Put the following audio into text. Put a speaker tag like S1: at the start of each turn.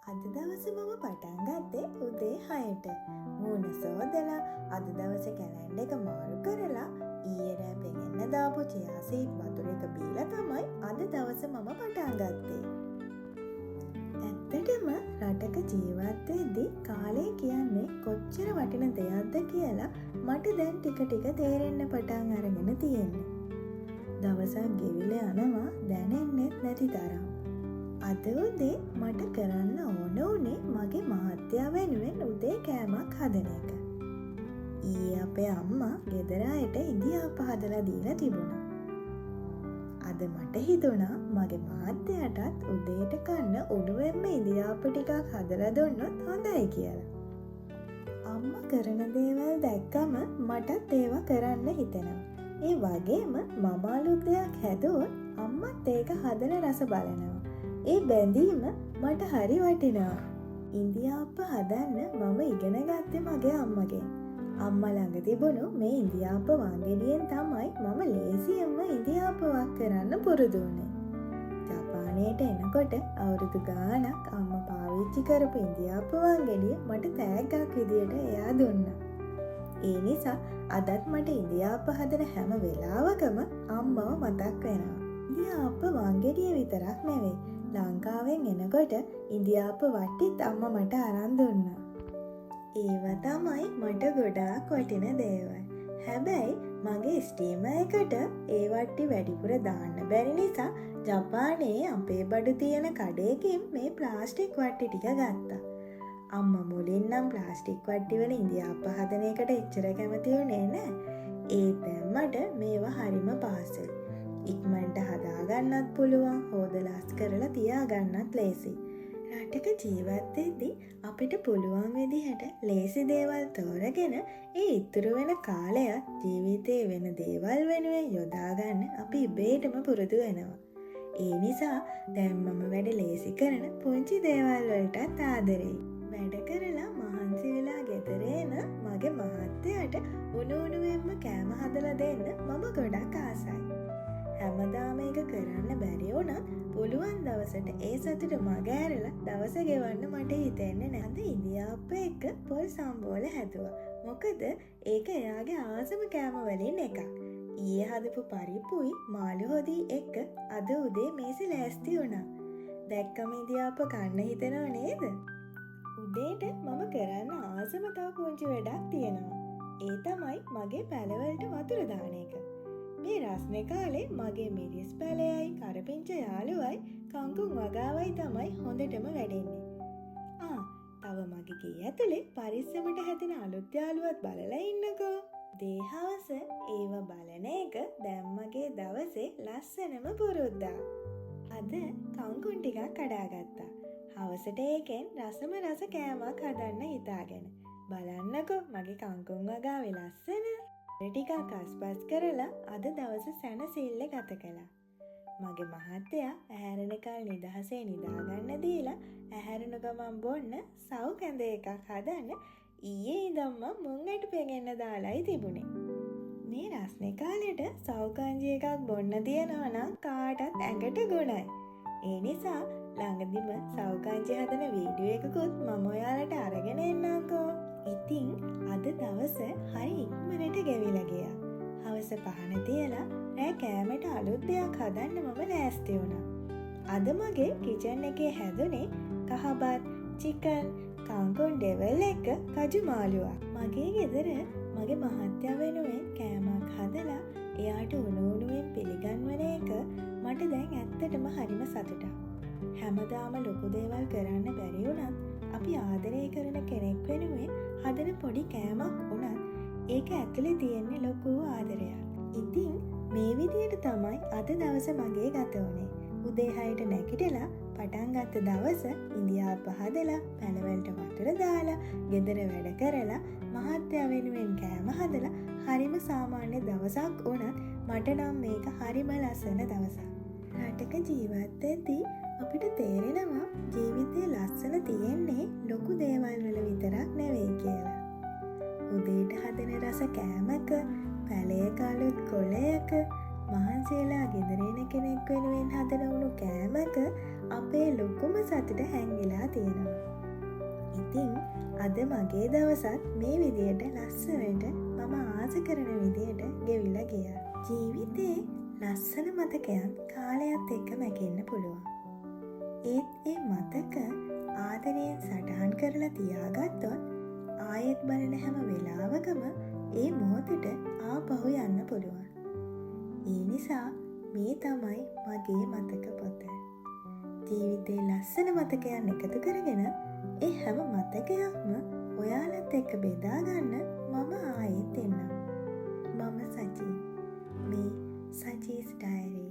S1: අද දවසේ මම පටන් ගත්තේ උදේ 6ට. මූණ සෝදලා අද දවසේ කැලෙන්ඩර් එක මාරු කරලා ඊයේ රෑ පෙඟෙන්න දාපු චියාසීඩ් වතුර එක බීලා තමයි අද දවසේ මම පටන් ගත්තේ. ඇත්තටම රටක ජීවත් වෙද්දී කාලය කියන්නේ කොච්චර වටින දෙයක්ද කියලා මට දැන් ටික ටික තේරෙන්න පටන් අරගෙන තියෙන්නේ. දවසක් ගෙවිලා යනවා දැනෙන්නේ නැති තරම්. අද උදේ මට කරන්න ඕන උනේ මගේ මහත්තයා වෙනුවෙන් උදේ කෑමක් හදන එක. ඊයේ අපේ අම්මා ගෙදර අයට ඉඳිආප්ප හදලා දීලා තිබුණා. අද මට හිතුණා මගේ මහත්තයාටත් උදේට කන්න උණුවෙන්ම ඉඳිආප්ප ටිකක් හදලා දුන්නොත් හොඳයි කියලා. අම්මා කරන දේවල් දැක්කම මටත් ඒවා කරන්න හිතෙනවා. ඒ වගේම මම අලුත් දෙයක් හැදුවොත් අම්මත් ඒක හදන රස බලනවා. ඒ බැඳීම මට හරි වටිනවා. ඉඳිආප්ප හදන්න මම ඉගෙන ගත්තේ මගේ අම්මගෙන්. අම්මා ළඟ තිබුණු මේ ඉඳිආප්ප වංගෙඩියෙන් තමයි මම ලේසියෙන්ම ඉඳිආප්ප වක් කරන්න පුරුදු වුණේ. ජපානයට එනකොට අවුරුදු ගාණක් අම්මා පාවිච්චි කරපු ඉඳිආප්ප වංගෙඩිය මට තෑග්ගක් විදියට එයා දුන්නා. ඒ නිසා අදත් මට ඉඳිආප්ප හදන හැම වෙලාවකම අම්මව මතක් වෙනවා. ඉඳිආප්ප වංගෙඩිය විතරක් නෙවෙයි, ලංකාවෙන් එනකොට ඉඳිආප්ප වට්ටිත් අම්මා මට අරන් දුන්නා. ඒව තමයි මට ගොඩාක් වටින දේවල්. හැබැයි මගේ ස්ටීමර් එකට ඒ වට්ටි වැඩිපුර දාන්න බැරි නිසා ජපානයේ අපේ බඩු තියෙන කඩේකින් මේ ප්ලාස්ටික් වට්ටි ටික ගත්තා. අම්මා මුලින් නම් ප්ලාස්ටික් වට්ටි වල ඉඳිආප්ප හදන එකට එච්චර කැමති වුණේ නැහැ. ඒ දැම්මට මේවා හරිම පහසුයි. ඉක්මනට හදාගන්නත් පුළුවන්, හොදලා කරලා තියාගන්නත් ලේසි. රටක ජීවත් වෙද්දී අපිට පුළුවන් විදිහට ලේසි දේවල් තෝරගෙන ඒ ඉතුරු වෙන කාලය ජීවිතේ වෙන දේවල් වෙනුවෙන් යොදා ගන්න අපි ඉබේටම පුරුදු වෙනවා. ඒ නිසා දැන් මම වැඩ ලේසි කරන පුංචි දේවල් වලටත් ආදරෙයි. වැඩ කරලා මහන්සි වෙලා ගෙදර එන මගේ මහත්තයාට උණුවෙන්ම කෑම හදලා දෙන්න මම ගොඩක් ආසයි. හැමදාම ඒක කරන්න බැරි වුණත් පුළුවන් දවසට ඒ සතුට මග ඇරලා දවස ගෙවන්න මට හිතෙන්නේ නැද්ද? ඉඳිආප්ප එක පොල් සම්බෝල හැදුවා. මොකද ඒක එයාගේ ආසම කෑම වලින් එකක්. ඊයේ හදපු පරිප්පුයි මාළු හොදි එක්ක අද උදේ මේසෙ ලෑස්ති වුණා. දැක්කම ඉඳිආප්ප කන්න හිතෙනව නේද? උදේට මම කරන්න ආසම තව පුංචි වැඩක් තියෙනවා. ඒ තමයි මගේ පැලවලට වතුර දාන එක. මේ රස්නේ කාලේ මගේ මිරිස් පැලයයි කරපිංච යාළුවයි කංකුම් වගාවයි තමයි හොඳටම වැඩෙන්නේ. තව මගේ ගේ ඇතුලේ පරිස්සමට හැදෙන අලුත් යාළුවත් බලලා ඉන්නකෝ. දේහවස ඒව බලන එක දැන් මගේ දවසේ ලස්සනම පුරුද්දා. අද කංකුම් ටිකක් කඩාගත්තා. හවසට ඒකෙන් රසම රස කෑමක් හදන්න හිතාගෙන. බලන්නකෝ මගේ කංකුම් වගාවේ ලස්සන. ටිකක් අස්පස් කරලා අද දවස සැනසෙල්ල ගත කළා. මගේ මහත්තයා ඇහැරෙනකල් නිදහසේ නිදාගන්න දීලා ඇහැරුණු ගමන් බොන්න සව් කැඳ එකක් හදන්න ඊයේ ඉඳන්ම මුං ඇට පෙඟෙන්න දාලායි තිබුණේ. මේ රස්නේ කාලෙට සව් කංජි එකක් බොන්න තියනවා නම් කාටත් ඇඟට ගුණයි. ඒ නිසා ළඟදිම සව් කංජි හදන වීඩියෝ එකකුත් මම ඔයාලට අරගෙන එන්නම්කෝ. ඉතින් අද දවස හරි ඉක්මනට ගෙවිලා ගියා. හවස පහන තියලා රෑ කෑමට අලුත් දෙයක් හදන්න මම ලෑස්ති වුණා. අද මගේ කිචන් එකේ හැදුනේ කහබත්, චිකන්, කංකුම් ඩෙවල් එක කජු මාළුවක්. මගේ ගෙදර මගේ මහත්තයා වෙනුවෙන් කෑමක් හදලා එයාට උණුවෙන් පිළිගන්වන එක මට දැන් ඇත්තටම හරිම සතුටක්. හැමදාම ලොකු දේවල් කරන්න බැරි වුණත් අපි ආදරය කරන කෙනෙක් වෙනුවෙන් හදන පොඩි කෑමක් වුණත් ඒක ඇතුලේ තියෙන්නේ ලොකු ආදරයක්. ඉතින් මේ විදියට තමයි අද දවස මගේ ගත වුණේ. උදේ 6ට නැගිටලා පටන් ගත්ත දවස ඉඳිආප්ප හදලා පැලවලට වතුර දාලා ගෙදර වැඩ කරලා මහත්තයා වෙනුවෙන් කෑම හදලා හරිම සාමාන්‍ය දවසක් වුණත් මට නම් මේක හරිම ලස්සන දවසක්. රටක ජීවත් වෙද්දී අපිට තේරෙනවා ජීවිතේ ලස්සන තියෙන්නේ ලොකු දේවල් වල විතරක් නෙවෙයි කියලා. උදේට හදන රස කෑමක, පැලයක අලුත් කොළයක, මහන්සියලා ගෙදරෙන කෙනෙක් වෙනුවෙන් හදන උණු කෑමක අපේ ලොකුම සතුට හැංගිලා තියෙනවා. ඉතින් අද මගේ දවසත් මේ විදියට ලස්සනට මම ආස කරන විදියට ගෙවිලා ගියා. ජීවිතේ ලස්සන මතකයන් කාලයත් එක්ක මැකෙන්න පුළුවන්. ඒත් ඒ මතක ආදරයෙන් සටහන් කරලා තියාගත්තොත් ආයෙත් බලන හැම වෙලාවකම ඒ මොහොතට ආපහු යන්න පුළුවන්. ඒ නිසා මේ තමයි මගේ මතක පොත. ජීවිතේ ලස්සන මතකයන් එකතු කරගෙන ඒ හැම මතකයක්ම ඔයාලත් එක්ක බෙදා ගන්න මම ආයෙත් එන්නම්. මම සචි. මේ සචීස් ඩයරි.